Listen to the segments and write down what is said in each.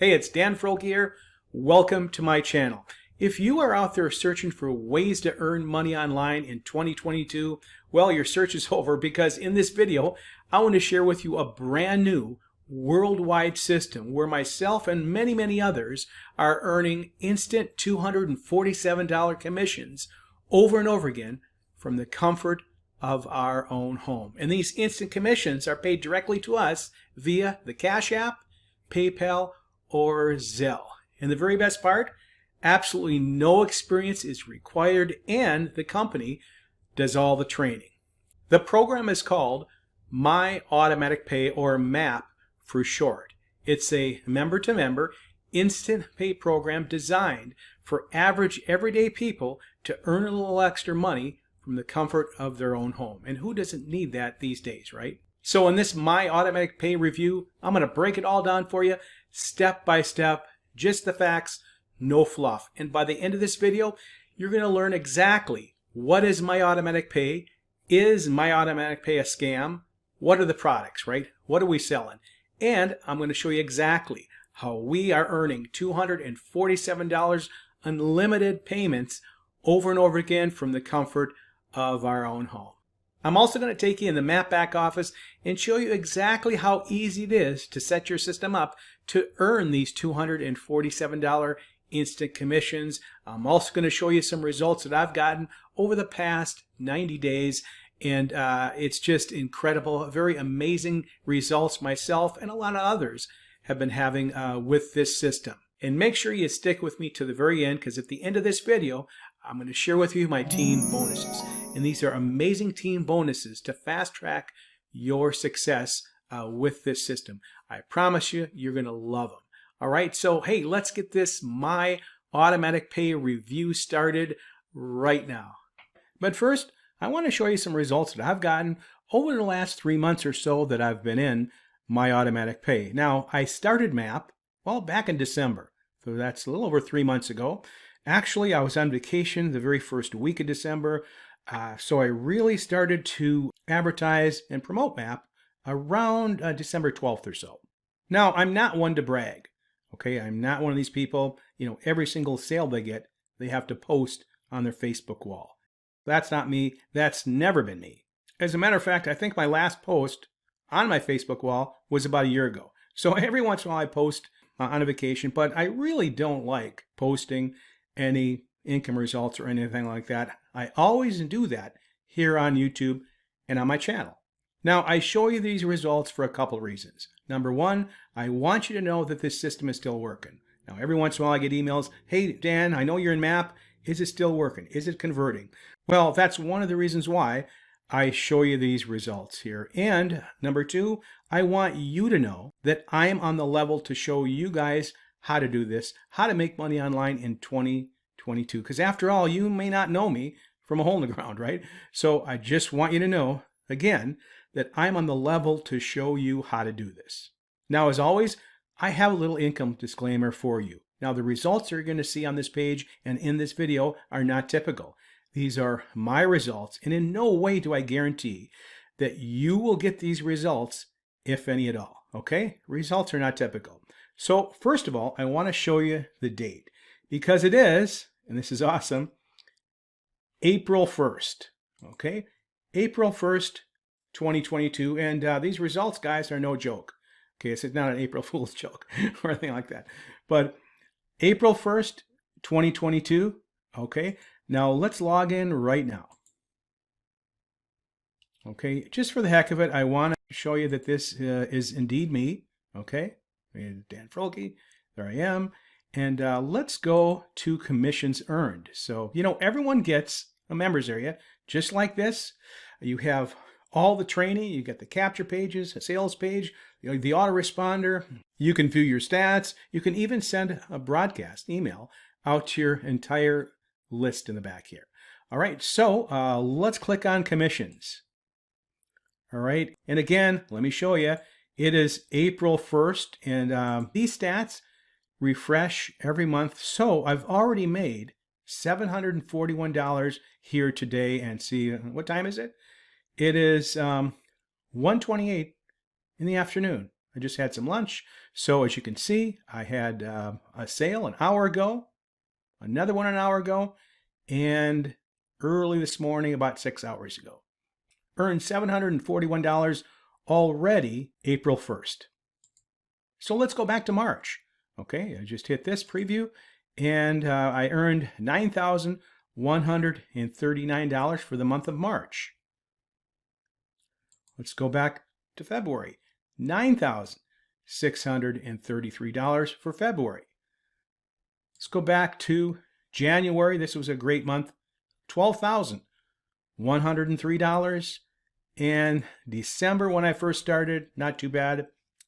Hey, it's Dan Froelke here. Welcome to my channel. If you are out there searching for ways to earn money online in 2022, well, your search is over, because in this video, I want to share with you a brand new worldwide system where myself and many others are earning instant $247 commissions over and over again from the comfort of our own home. And these instant commissions are paid directly to us via the Cash App, PayPal, or Zelle. And the very best part, absolutely no experience is required, and the company does all the training. The program is called M.A.P, or M.A.P for short. It's a member-to-member instant pay program designed for average everyday people to earn a little extra money from the comfort of their own home. And who doesn't need that these days, right? So in this M.A.P review, I'm going to break it all down for you step by step, just the facts, no fluff. And by the end of this video, you're going to learn exactly what is M.A.P, is M.A.P a scam, what are the products, right? What are we selling? And I'm going to show you exactly how we are earning $247 unlimited payments over and over again from the comfort of our own home. I'm also going to take you in the M.A.P back office and show you exactly how easy it is to set your system up to earn these $247 instant commissions. I'm also going to show you some results that I've gotten over the past 90 days. And it's just incredible, very amazing results myself and a lot of others have been having with this system. And make sure you stick with me to the very end, because at the end of this video, I'm going to share with you my team bonuses. And these are amazing team bonuses to fast track your success with this system. I promise you, you're going to love them. All right, so hey, let's get this M.A.P review started right now. But first, I want to show you some results that I've gotten over the last 3 months or so that I've been in M.A.P. Now, I started M.A.P, well, back in December. So that's a little over 3 months ago. Actually, I was on vacation the very first week of December, so I really started to advertise and promote M.A.P around December 12th or so. Now, I'm not one to brag, okay? I'm not one of these people, every single sale they get, they have to post on their Facebook wall. That's not me. That's never been me. As a matter of fact, I think my last post on my Facebook wall was about a year ago. So every once in a while I post on a vacation, but I really don't like posting any income results or anything like that. I always do that here on YouTube and on my channel. Now, I show you these results for a couple of reasons. Number one, I want you to know that this system is still working. Now, every once in a while I get emails, hey, Dan, I know you're in M.A.P. Is it still working? Is it converting? Well, that's one of the reasons why I show you these results here. And number two, I want you to know that I am on the level to show you guys how to do this, how to make money online in 2022. Because after all, you may not know me from a hole in the ground, right? So I just want you to know, again, that I'm on the level to show you how to do this. Now, as always, I have a little income disclaimer for you. Now, the results you're going to see on this page and in this video are not typical. These are my results, and in no way do I guarantee that you will get these results, if any at all, okay? Results are not typical. So, first of all, I want to show you the date, because it is, and this is awesome, April 1st, okay? April 1st, 2022, and these results, guys, are no joke. Okay, it's not an April Fool's joke or anything like that. But April 1st, 2022, okay? Now, let's log in right now. Okay, just for the heck of it, I want to show you that this is indeed me, okay? Dan Froelke, there I am. And let's go to commissions earned. So, everyone gets a members area just like this. You have all the training, you get the capture pages, a sales page, the autoresponder. You can view your stats. You can even send a broadcast email out to your entire list in the back here. All right, so let's click on commissions. All right, and again, let me show you. It is April 1st, and these stats refresh every month. So I've already made $741 here today, and see, what time is it? It is 1:28 in the afternoon. I just had some lunch. So as you can see, I had a sale an hour ago, another one an hour ago, and early this morning about 6 hours ago. Earned $741 already April 1st. So let's go back to March. Okay, I just hit this preview and I earned $9,139 for the month of March. Let's go back to February. $9,633 for February. Let's go back to January. This was a great month. $12,103. And December, when I first started, not too bad.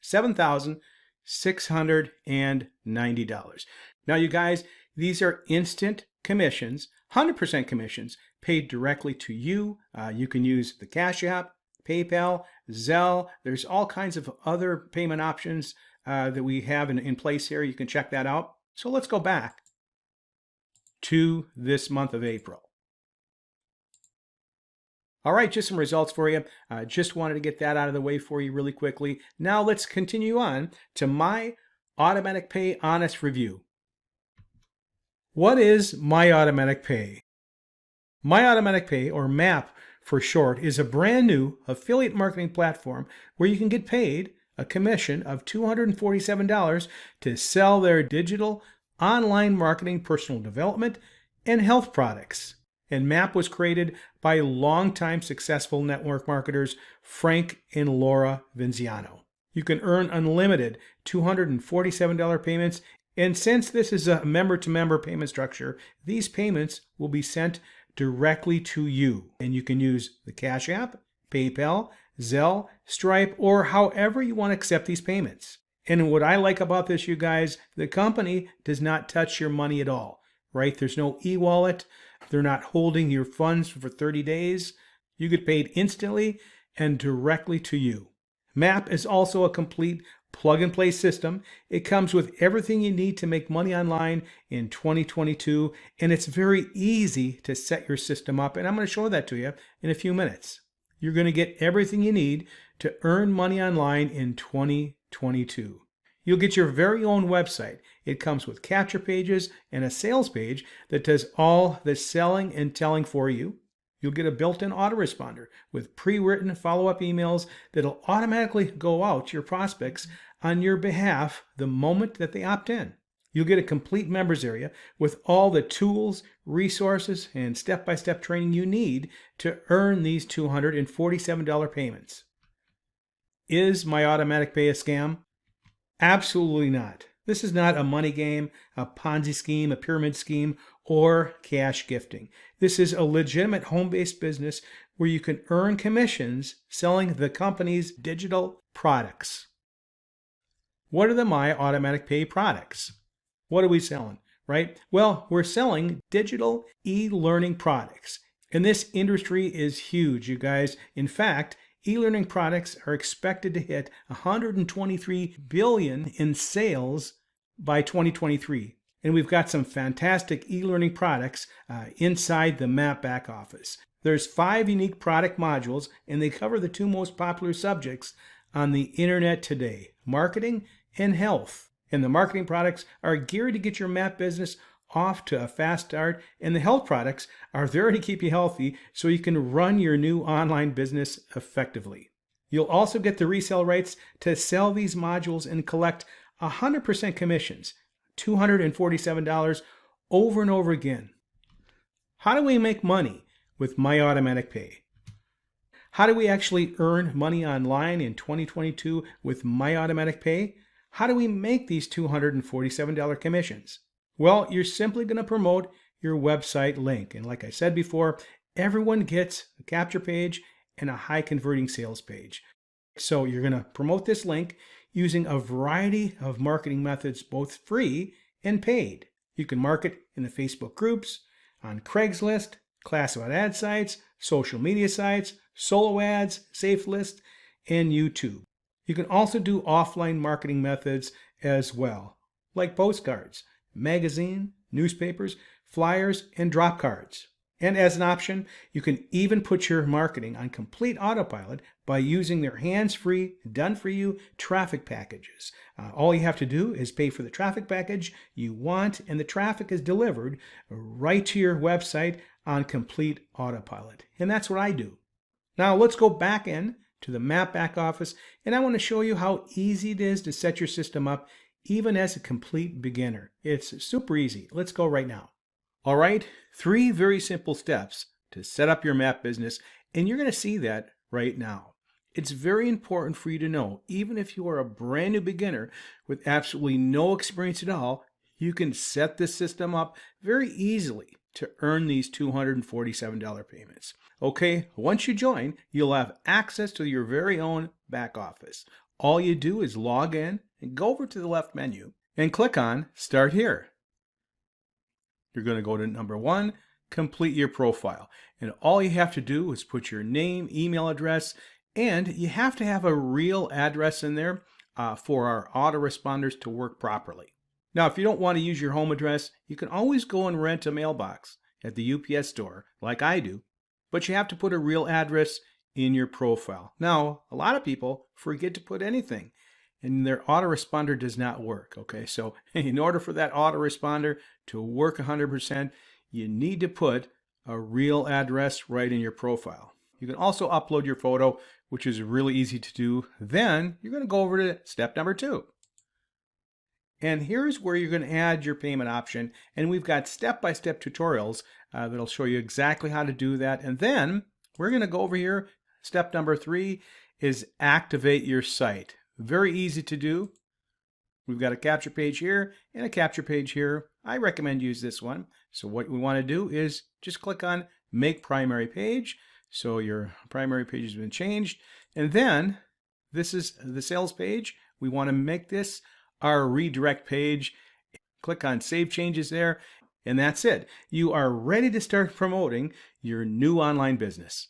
$7,690. Now, you guys, these are instant commissions, 100% commissions paid directly to you. You can use the Cash App, PayPal, Zelle. There's all kinds of other payment options that we have in place here. You can check that out. So let's go back to this month of April. All right, just some results for you. Just wanted to get that out of the way for you really quickly. Now let's continue on to my Automatic Pay Honest Review. What is My Automatic Pay? My Automatic Pay, or M.A.P for short, is a brand new affiliate marketing platform where you can get paid a commission of $247 to sell their digital online marketing, personal development, and health products. And M.A.P was created by longtime successful network marketers Frank and Laura Vinziano. You can earn unlimited $247 payments, and since this is a member-to-member payment structure, these payments will be sent directly to you. And you can use the Cash App, PayPal, Zelle, Stripe, or however you want to accept these payments. And what I like about this, you guys, the company does not touch your money at all, right? There's no e-wallet. They're not holding your funds for 30 days. You get paid instantly and directly to you. M.A.P is also a complete plug-and-play system. It comes with everything you need to make money online in 2022, and it's very easy to set your system up, and I'm going to show that to you in a few minutes. You're going to get everything you need to earn money online in 2022. You'll get your very own website. It comes with capture pages and a sales page that does all the selling and telling for you. You'll get a built-in autoresponder with pre-written follow-up emails that'll automatically go out to your prospects on your behalf the moment that they opt in. You'll get a complete members area with all the tools, resources, and step-by-step training you need to earn these $247 payments. Is My Automatic Pay a scam? Absolutely not. This is not a money game, a Ponzi scheme, a pyramid scheme, or cash gifting. This is a legitimate home-based business where you can earn commissions selling the company's digital products. What are the My Automatic Pay products? What are we selling, right? Well, we're selling digital e-learning products. And this industry is huge, you guys. In fact, e-learning products are expected to hit $123 billion in sales by 2023. And we've got some fantastic e-learning products inside the M.A.P back office. There's 5 unique product modules, and they cover the 2 most popular subjects on the internet today, marketing and health. And the marketing products are geared to get your M.A.P business off to a fast start, and the health products are there to keep you healthy so you can run your new online business effectively. You'll also get the resale rights to sell these modules and collect 100% commissions, $247 over and over again. How do we make money with My Automatic Pay? How do we actually earn money online in 2022 with My Automatic Pay? How do we make these $247 commissions? Well, you're simply going to promote your website link. And like I said before, everyone gets a capture page and a high converting sales page. So you're going to promote this link using a variety of marketing methods, both free and paid. You can market in the Facebook groups, on Craigslist, classified ad sites, social media sites, solo ads, Safe List, and YouTube. You can also do offline marketing methods as well, like postcards, magazine, newspapers, flyers, and drop cards. And as an option, you can even put your marketing on complete autopilot by using their hands-free, done-for-you traffic packages. All you have to do is pay for the traffic package you want, and the traffic is delivered right to your website on complete autopilot. And that's what I do. Now let's go back in to the M.A.P back office, and I want to show you how easy it is to set your system up even as a complete beginner. It's super easy. Let's go right now. All right, 3 very simple steps to set up your M.A.P business, and you're going to see that right now. It's very important for you to know, even if you are a brand new beginner with absolutely no experience at all, you can set this system up very easily to earn these $247 payments. Okay, once you join, you'll have access to your very own back office. All you do is log in and go over to the left menu and click on Start Here. You're going to go to number 1, complete your profile. And all you have to do is put your name, email address, and you have to have a real address in there for our autoresponders to work properly. Now, if you don't want to use your home address, you can always go and rent a mailbox at the UPS store, like I do, but you have to put a real address in your profile. Now, a lot of people forget to put anything, and their autoresponder does not work, okay? So in order for that autoresponder to work 100%, you need to put a real address right in your profile. You can also upload your photo, which is really easy to do. Then you're going to go over to step number 2. And here's where you're going to add your payment option. And we've got step-by-step tutorials that'll show you exactly how to do that. And then we're going to go over here. Step number 3 is activate your site. Very easy to do. We've got a capture page here and a capture page here. I recommend use this one. So what we want to do is just click on Make Primary Page. So your primary page has been changed. And then this is the sales page. We want to make this our redirect page. Click on Save Changes there. And that's it. You are ready to start promoting your new online business.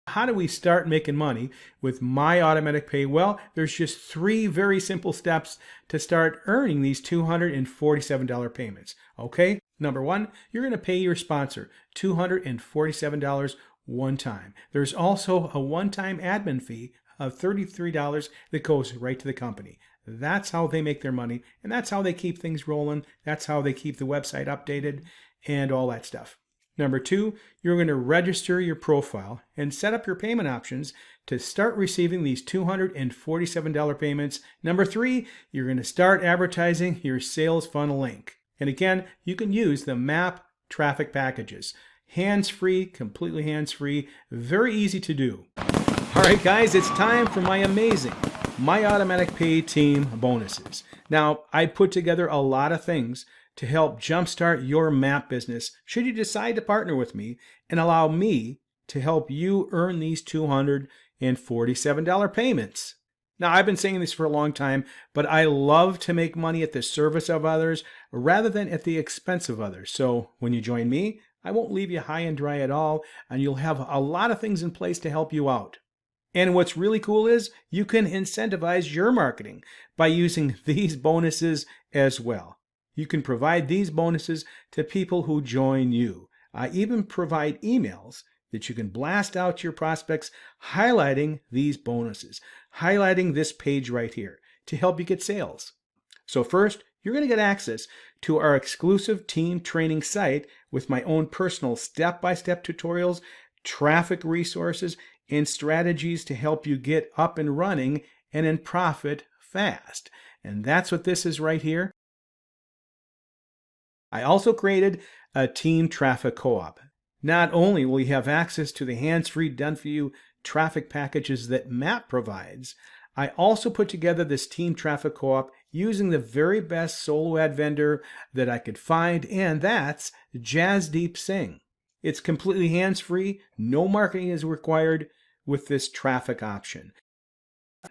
How do we start making money with My Automatic Pay? Well, there's just 3 very simple steps to start earning these $247 payments. Okay, number 1, you're going to pay your sponsor $247 one time. There's also a one-time admin fee of $33 that goes right to the company. That's how they make their money, and that's how they keep things rolling. That's how they keep the website updated and all that stuff. Number 2, you're going to register your profile and set up your payment options to start receiving these $247 payments. Number 3, you're going to start advertising your sales funnel link. And again, you can use the M.A.P traffic packages. Hands-free, completely hands-free, very easy to do. All right, guys, it's time for my amazing My Automatic Pay team bonuses. Now, I put together a lot of things to help jumpstart your M.A.P business should you decide to partner with me and allow me to help you earn these $247 payments. Now, I've been saying this for a long time, but I love to make money at the service of others rather than at the expense of others. So when you join me, I won't leave you high and dry at all, and you'll have a lot of things in place to help you out. And what's really cool is you can incentivize your marketing by using these bonuses as well. You can provide these bonuses to people who join you. I even provide emails that you can blast out to your prospects highlighting these bonuses, highlighting this page right here to help you get sales. So first, you're going to get access to our exclusive team training site with my own personal step-by-step tutorials, traffic resources, and strategies to help you get up and running and in profit fast. And that's what this is right here. I also created a team traffic co-op. Not only will you have access to the hands-free done-for-you traffic packages that M.A.P provides, I also put together this team traffic co-op using the very best solo ad vendor that I could find, and that's Jasdeep Singh. It's completely hands-free, no marketing is required with this traffic option.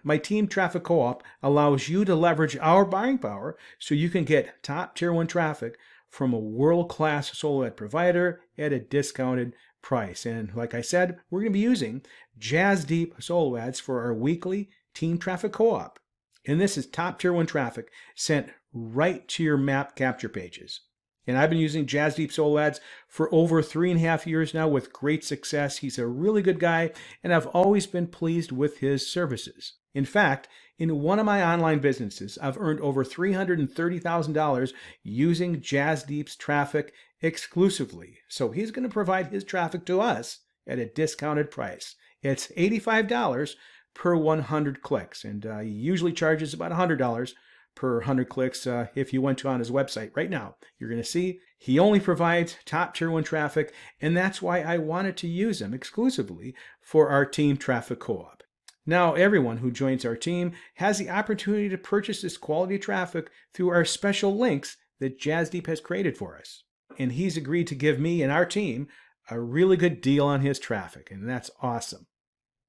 My team traffic co-op allows you to leverage our buying power so you can get top tier 1 traffic from a world-class solo ad provider at a discounted price. And like I said, we're going to be using Jasdeep solo ads for our weekly team traffic co-op. And this is top tier 1 traffic sent right to your M.A.P capture pages. And I've been using Jasdeep Solo Ads for over 3.5 years now with great success. He's a really good guy, and I've always been pleased with his services. In fact, in one of my online businesses, I've earned over $330,000 using Jasdeep's traffic exclusively. So he's going to provide his traffic to us at a discounted price. It's $85 per 100 clicks, and he usually charges about $100 per 100 clicks. If you went on his website right now, you're going to see he only provides top tier 1 traffic, and that's why I wanted to use him exclusively for our team traffic co-op. Now, everyone who joins our team has the opportunity to purchase this quality traffic through our special links that Jasdeep has created for us. And he's agreed to give me and our team a really good deal on his traffic, and that's awesome.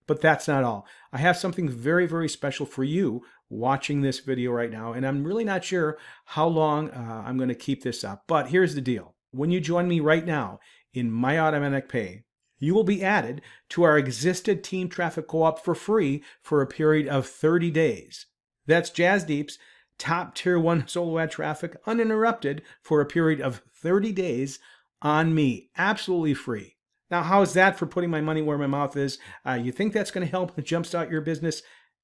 But that's not all. I have something very, very special for you watching this video right now, and I'm really not sure how long I'm going to keep this up. But here's the deal. When you join me right now in My Automatic Pay, you will be added to our existed Team Traffic Co-op for free for a period of 30 days. That's Jasdeep's top tier 1 solo ad traffic uninterrupted for a period of 30 days on me. Absolutely free. Now, how is that for putting my money where my mouth is? You think that's going to help jumpstart your business?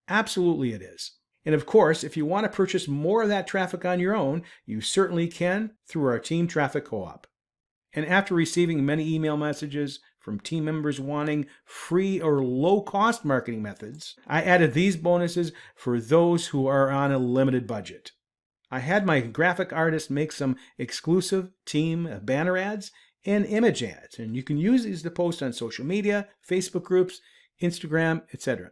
Absolutely it is. And of course, if you want to purchase more of that traffic on your own, you certainly can through our Team Traffic Co-op. And after receiving many email messages from team members wanting free or low-cost marketing methods, I added these bonuses for those who are on a limited budget. I had my graphic artist make some exclusive team banner ads and image ads, and you can use these to post on social media, Facebook groups, Instagram, etc.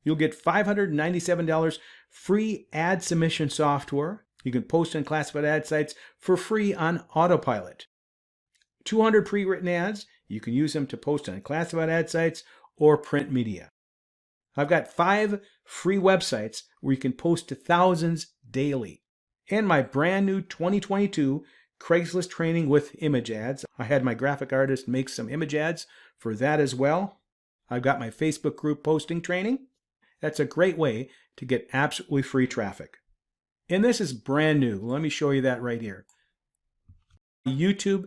You'll get $597 free ad submission software. You can post on classified ad sites for free on autopilot. 200 pre-written ads. You can use them to post on classified ad sites or print media. I've got 5 free websites where you can post to thousands daily. And my brand new 2022 Craigslist training with image ads. I had my graphic artist make some image ads for that as well. I've got my Facebook group posting training. That's a great way to get absolutely free traffic. And this is brand new. Let me show you that right here. YouTube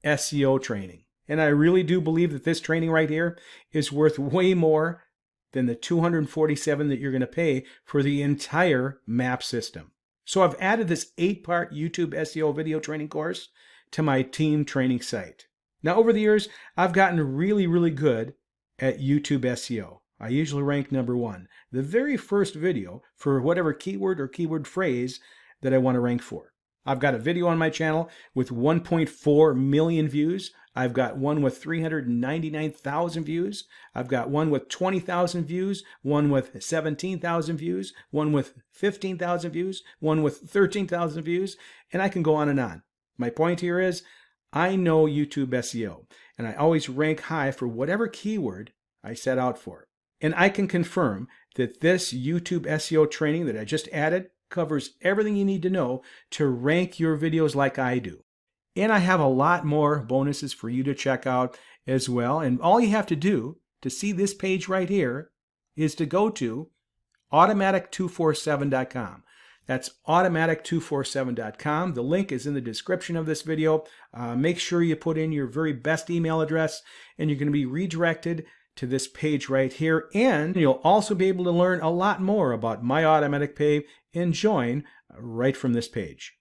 SEO training. And I really do believe that this training right here is worth way more than the $247 that you're going to pay for the entire M.A.P system. So I've added this 8-part YouTube SEO video training course to my team training site. Now, over the years, I've gotten really, really good at YouTube SEO. I usually rank number 1, the very first video for whatever keyword or keyword phrase that I want to rank for. I've got a video on my channel with 1.4 million views. I've got one with 399,000 views. I've got one with 20,000 views, one with 17,000 views, one with 15,000 views, one with 13,000 views, and I can go on and on. My point here is I know YouTube SEO, and I always rank high for whatever keyword I set out for. And I can confirm that this YouTube SEO training that I just added covers everything you need to know to rank your videos like I do. And I have a lot more bonuses for you to check out as well. And all you have to do to see this page right here is to go to automatic247.com. That's automatic247.com. The link is in the description of this video. Make sure you put in your very best email address, and you're going to be redirected to this page right here. And you'll also be able to learn a lot more about My Automatic Pay and join right from this page.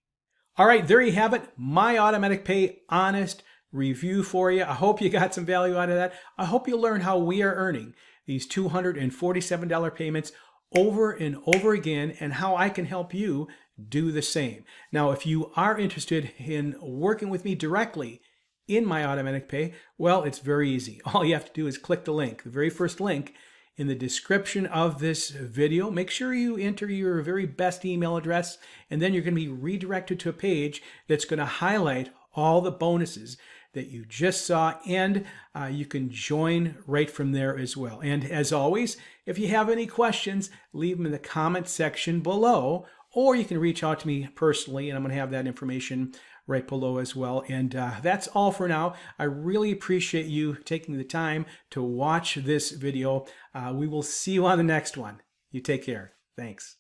All right, there you have it. My Automatic Pay honest review for you. I hope you got some value out of that. I hope you learned how we are earning these $247 payments over and over again, and how I can help you do the same. Now, if you are interested in working with me directly in My Automatic Pay, well, it's very easy. All you have to do is click the link, the very first link in the description of this video. Make sure you enter your very best email address, and then you're going to be redirected to a page that's going to highlight all the bonuses that you just saw, and you can join right from there as well. And as always, if you have any questions, leave them in the comment section below, or you can reach out to me personally, and I'm going to have that information right below as well. And that's all for now. I really appreciate you taking the time to watch this video. We will see you on the next one. You take care. Thanks.